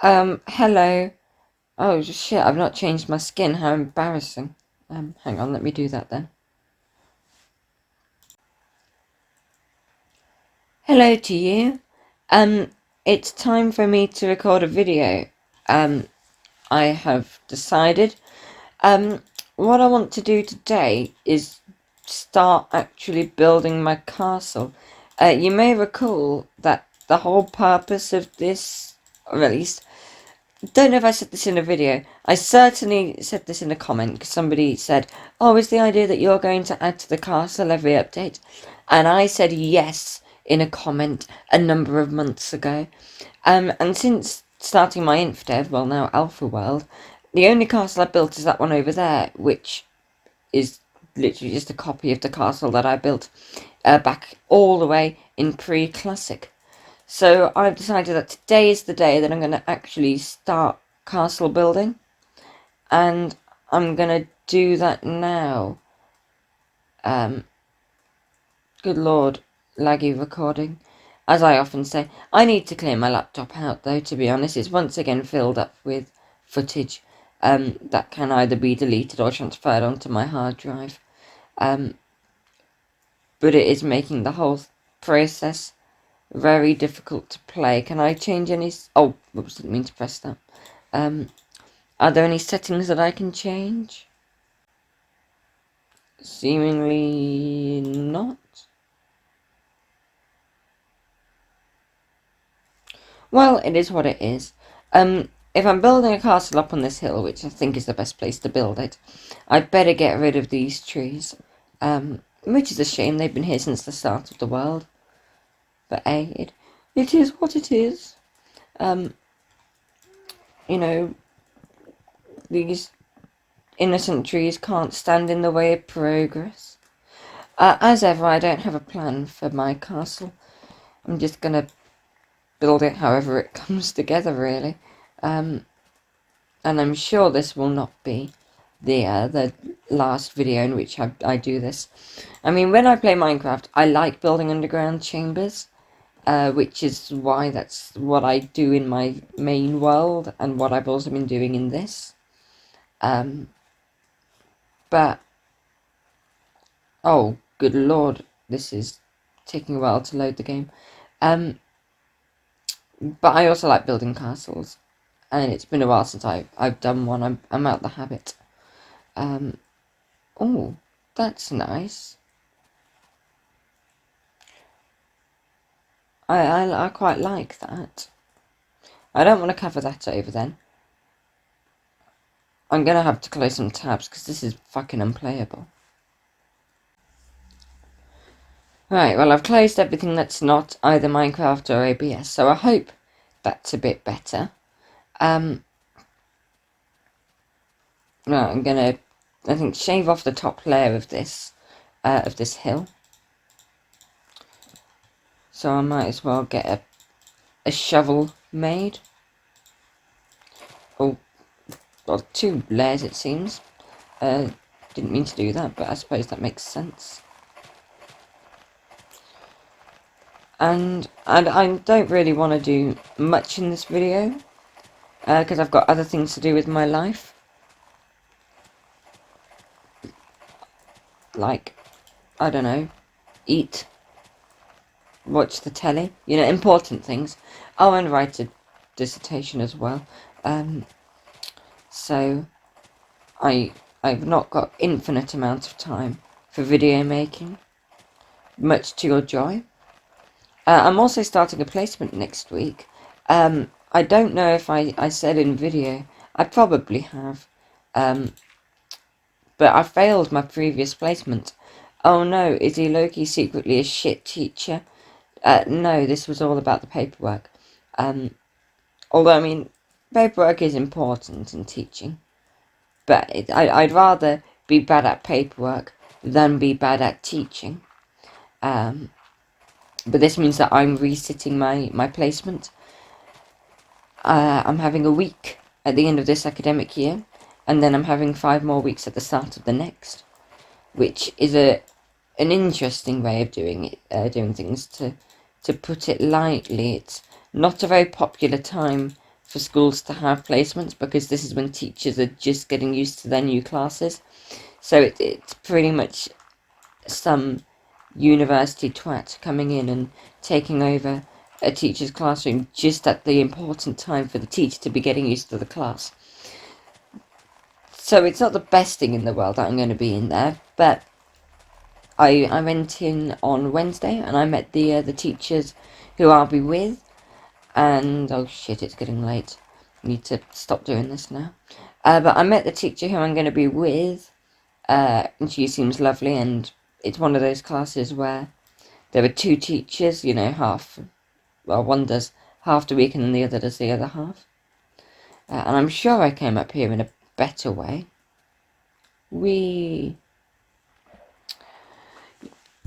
Hello. Oh, shit, I've not changed my skin. How embarrassing. Hang on, let me do that then. Hello to you. Um, it's time for me to record a video. Um, I have decided. Um, what I want to do today is start actually building my castle. You may recall that the whole purpose of this, or at least don't know if I said this in a video. I certainly said this in a comment because somebody said, "Oh, is the idea that you're going to add to the castle every update?" And I said yes in a comment a number of months ago. And since starting my inf dev, well now alpha world, the only castle I built is that one over there, which is literally just a copy of the castle that I built back all the way in pre-classic. So I've decided that today is the day that I'm going to actually start castle building. And I'm going to do that now. Good lord, laggy recording. As I often say, I need to clear my laptop out though, to be honest. It's once again filled up with footage that can either be deleted or transferred onto my hard drive. But it is making the whole process very difficult to play. Can I change any... Oh, whoops, didn't mean to press that. Are there any settings that I can change? Seemingly not. Well, it is what it is. If I'm building a castle up on this hill, which I think is the best place to build it, I'd better get rid of these trees. Which is a shame, they've been here since the start of the world. But hey, it is what it is. You know, these innocent trees can't stand in the way of progress. As ever, I don't have a plan for my castle. I'm just gonna build it however it comes together, really. And I'm sure this will not be the last video in which I do this. I mean, when I play Minecraft, I like building underground chambers, which is why that's what I do in my main world, and what I've also been doing in this. But, oh, good lord, this is taking a while to load the game. But I also like building castles, and it's been a while since I've done one. I'm out the habit. Oh, that's nice. I quite like that. I don't want to cover that over then. I'm gonna have to close some tabs because this is fucking unplayable. Right, well I've closed everything that's not either Minecraft or OBS, so I hope that's a bit better. Right, I'm gonna, I think, shave off the top layer of this hill. So I might as well get a shovel made. Oh, well, 2 layers it seems. Didn't mean to do that, but I suppose that makes sense. And I don't really want to do much in this video, because I've got other things to do with my life. Like, I don't know, eat, watch the telly, you know, important things. Oh, and write a dissertation as well. So I've not got infinite amount of time for video making, much to your joy. I'm also starting a placement next week. I don't know if I said in video, I probably have, but I failed my previous placement. Oh no, is he Loki secretly a shit teacher? No, this was all about the paperwork. Although, I mean, paperwork is important in teaching, but I'd rather be bad at paperwork than be bad at teaching. But this means that I'm resitting my placement. I'm having a week at the end of this academic year, and then I'm having 5 more weeks at the start of the next, which is an interesting way of doing it, doing things. To put it lightly, it's not a very popular time for schools to have placements, because this is when teachers are just getting used to their new classes. So it's pretty much some university twat coming in and taking over a teacher's classroom just at the important time for the teacher to be getting used to the class. So it's not the best thing in the world that I'm going to be in there, but I went in on Wednesday and I met the teachers who I'll be with, and oh shit, it's getting late. I need to stop doing this now. But I met the teacher who I'm going to be with, and she seems lovely, and it's one of those classes where there are two teachers, you know, one does half the week and then the other does the other half. And I'm sure I came up here in a better way.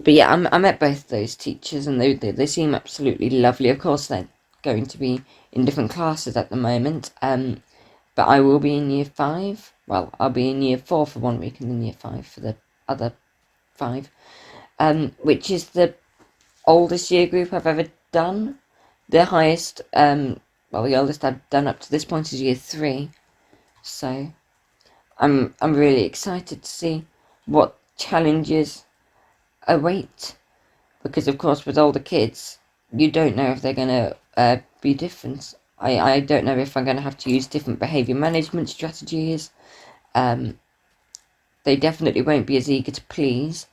But yeah, I met both those teachers, and they seem absolutely lovely. Of course, they're going to be in different classes at the moment. But I will be in year 5. Well, I'll be in year 4 for 1 week and then year 5 for the other 5. Which is the oldest year group I've ever done. The highest, the oldest I've done up to this point is year 3. So I'm really excited to see what challenges await, because of course with older kids you don't know if they're going to be different. I don't know if I'm going to have to use different behaviour management strategies. They definitely won't be as eager to please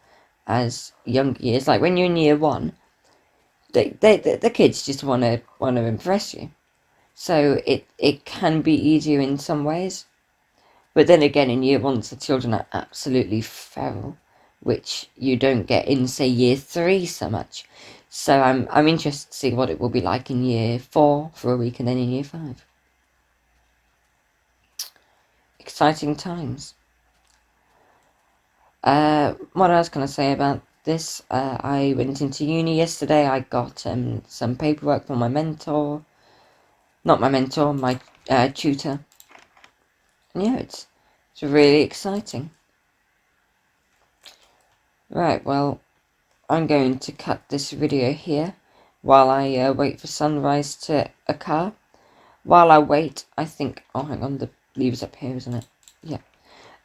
as younger years. Like when you're in year 1, the kids just want to impress you. So it can be easier in some ways. But then again, in year 1, the children are absolutely feral, which you don't get in, say, year 3 so much. So I'm interested to see what it will be like in year 4 for a week and then in year 5. Exciting times. What else can I say about this? I went into uni yesterday. I got some paperwork from my mentor. Not my mentor, my tutor. And yeah, it's really exciting. Right, well, I'm going to cut this video here while I wait for sunrise to occur. While I wait, I think... Oh, hang on, the lever's up here, isn't it? Yeah.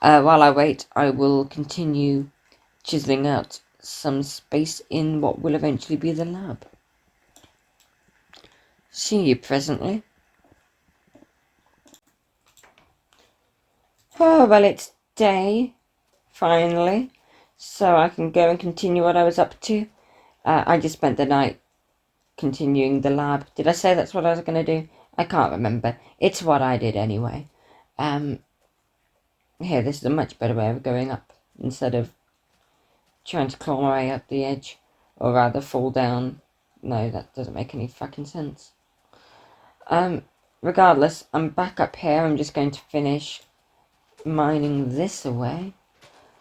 While I wait, I will continue chiseling out some space in what will eventually be the lab. See you presently. Oh, well, it's day, finally, so I can go and continue what I was up to. I just spent the night continuing the lab. Did I say that's what I was going to do? I can't remember. It's what I did anyway. Here, this is a much better way of going up, instead of trying to claw my way up the edge, or rather fall down. No, that doesn't make any fucking sense. Regardless, I'm back up here. I'm just going to finish mining this away.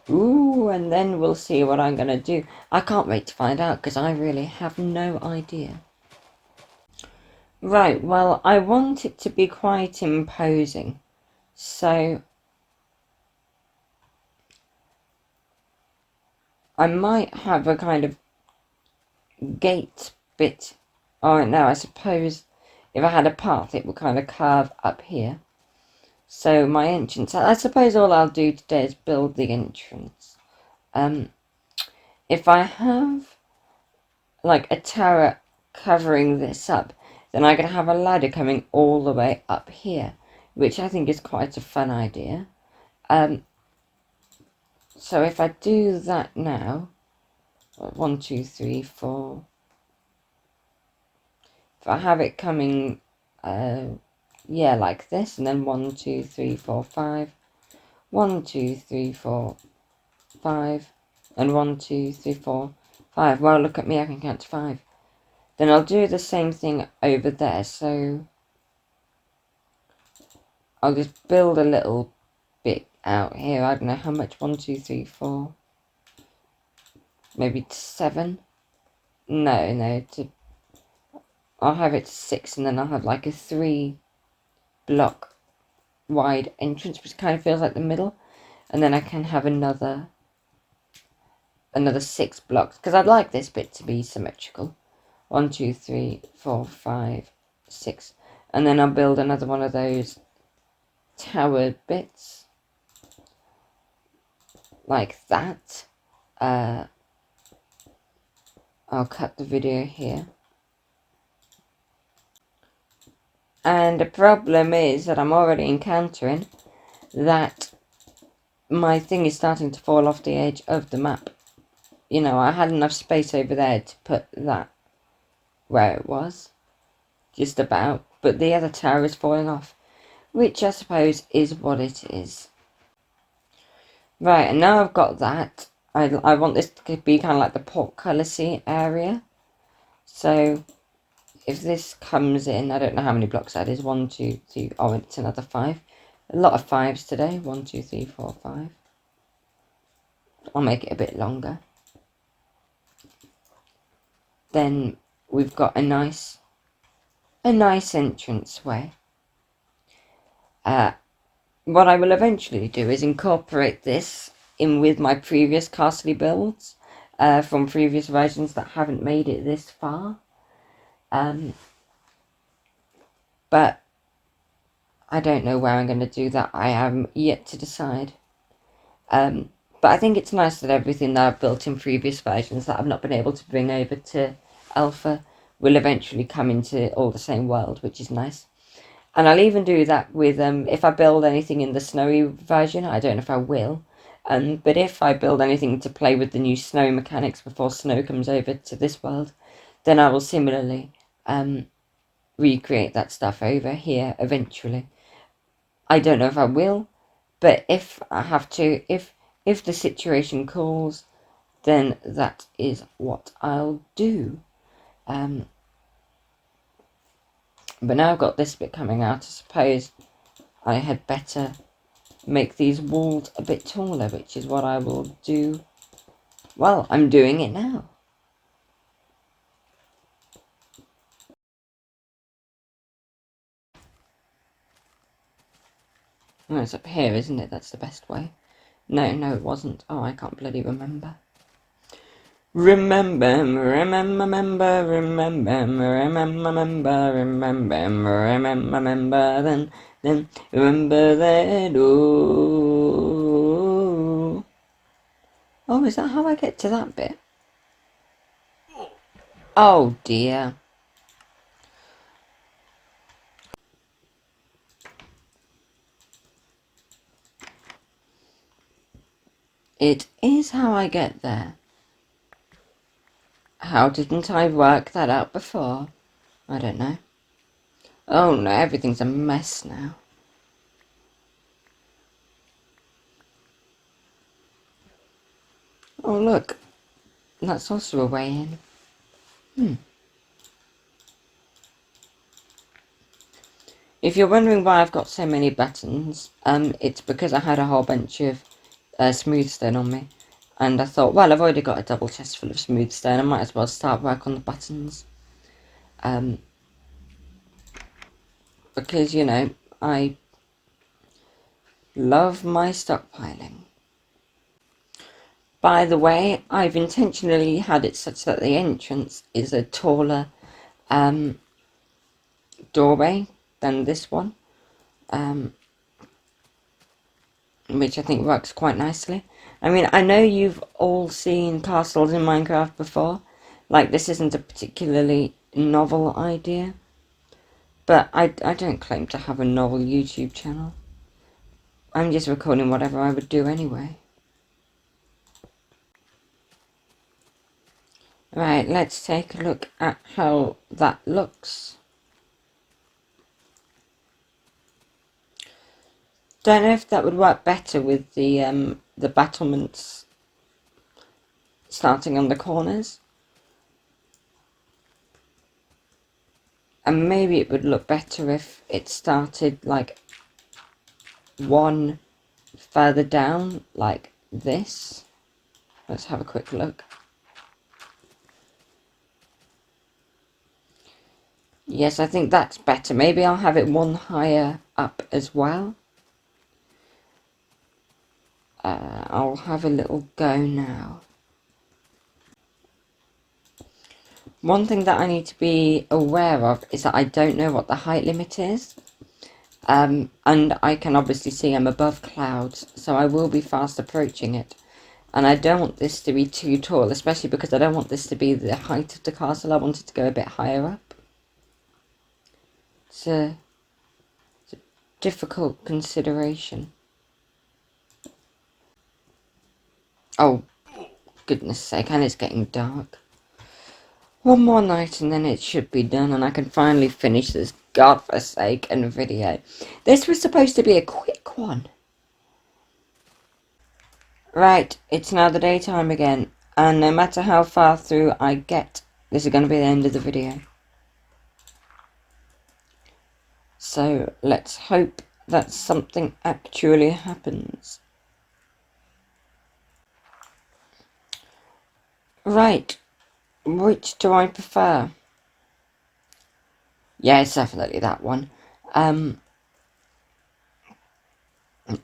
Ooh, and then we'll see what I'm going to do. I can't wait to find out, because I really have no idea. Right, well, I want it to be quite imposing. So I might have a kind of gate bit. Oh, no, I suppose if I had a path, it would kind of curve up here. So my entrance, I suppose all I'll do today is build the entrance. If I have like a tower covering this up, then I'm going to have a ladder coming all the way up here, which I think is quite a fun idea. So if I do that now, 1, 2, 3, 4. If I have it coming, yeah, like this, and then 1, 2, 3, 4, 5. 1, 2, 3, 4, 5, and 1, 2, 3, 4, 5. Well, look at me, I can count to 5. Then I'll do the same thing over there. So I'll just build a little bit out here. I don't know how much. 1, 2, 3, 4. Maybe 7. No. I'll have it to 6, and then I'll have like a 3-block wide entrance, which kind of feels like the middle. And then I can have another 6 blocks, because I'd like this bit to be symmetrical. 1, 2, 3, 4, 5, 6. And then I'll build another one of those tower bits. Like that. I'll cut the video here. And the problem is that I'm already encountering that my thing is starting to fall off the edge of the map. You know, I had enough space over there to put that where it was. Just about. But the other tower is falling off. Which I suppose is what it is. Right, and now I've got that. I want this to be kind of like the portcullis area. So if this comes in, I don't know how many blocks that is. 1, 2, 3. Oh, it's another 5. A lot of 5s today. 1, 2, 3, 4, 5. I'll make it a bit longer. Then we've got a nice entranceway. What I will eventually do is incorporate this in with my previous castle builds from previous versions that haven't made it this far. But I don't know where I'm going to do that. I am yet to decide. But I think it's nice that everything that I've built in previous versions that I've not been able to bring over to Alpha will eventually come into all the same world, which is nice. And I'll even do that with, if I build anything in the snowy version, I don't know if I will, but if I build anything to play with the new snow mechanics before snow comes over to this world, then I will similarly recreate that stuff over here eventually. I don't know if I will, but if I have to, if the situation calls, then that is what I'll do. But now I've got this bit coming out, I suppose I had better make these walls a bit taller, which is what I will do. Well, I'm doing it now. Oh, it's up here, isn't it? That's the best way. No, it wasn't. Oh, I can't bloody remember. Remember, then remember that. Oh, is that how I get to that bit? Oh dear. It is how I get there. How didn't I work that out before? I don't know. Oh no, everything's a mess now. Oh look, that's also a way in. If you're wondering why I've got so many buttons, it's because I had a whole bunch of smooth stone on me. And I thought, well, I've already got a double chest full of smooth stone, I might as well start work on the buttons. Because, you know, I love my stockpiling. By the way, I've intentionally had it such that the entrance is a taller doorway than this one, which I think works quite nicely. I mean, I know you've all seen castles in Minecraft before. Like, this isn't a particularly novel idea. But I don't claim to have a novel YouTube channel. I'm just recording whatever I would do anyway. Right, let's take a look at how that looks. Don't know if that would work better with the battlements starting on the corners. And maybe it would look better if it started like one further down, like this. Let's have a quick look. Yes, I think that's better. Maybe I'll have it one higher up as well. I'll have a little go now. One thing that I need to be aware of is that I don't know what the height limit is. And I can obviously see I'm above clouds, so I will be fast approaching it. And I don't want this to be too tall, especially because I don't want this to be the height of the castle. I want it to go a bit higher up. It's a difficult consideration. Oh, goodness sake, and it's getting dark. One more night and then it should be done and I can finally finish this godforsaken video. This was supposed to be a quick one. Right, it's now the daytime again, and no matter how far through I get, this is going to be the end of the video. So let's hope that something actually happens. Right, which do I prefer? Yeah, it's definitely that one.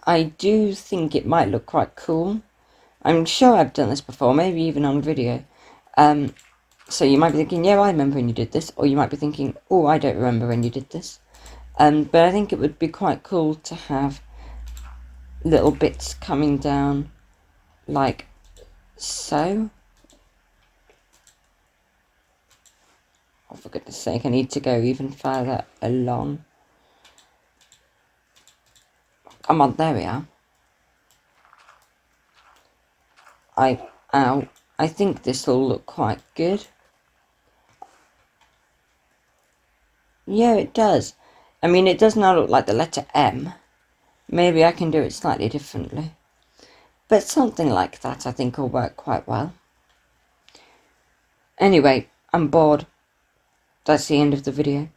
I do think it might look quite cool. I'm sure I've done this before, maybe even on video. So you might be thinking, yeah, I remember when you did this, or you might be thinking, oh, I don't remember when you did this. But I think it would be quite cool to have little bits coming down like so. Oh, for goodness sake, I need to go even further along. Come on, there we are. Ow. I think this will look quite good. Yeah, it does. I mean, it does now look like the letter M. Maybe I can do it slightly differently. But something like that I think will work quite well. Anyway, I'm bored. That's the end of the video.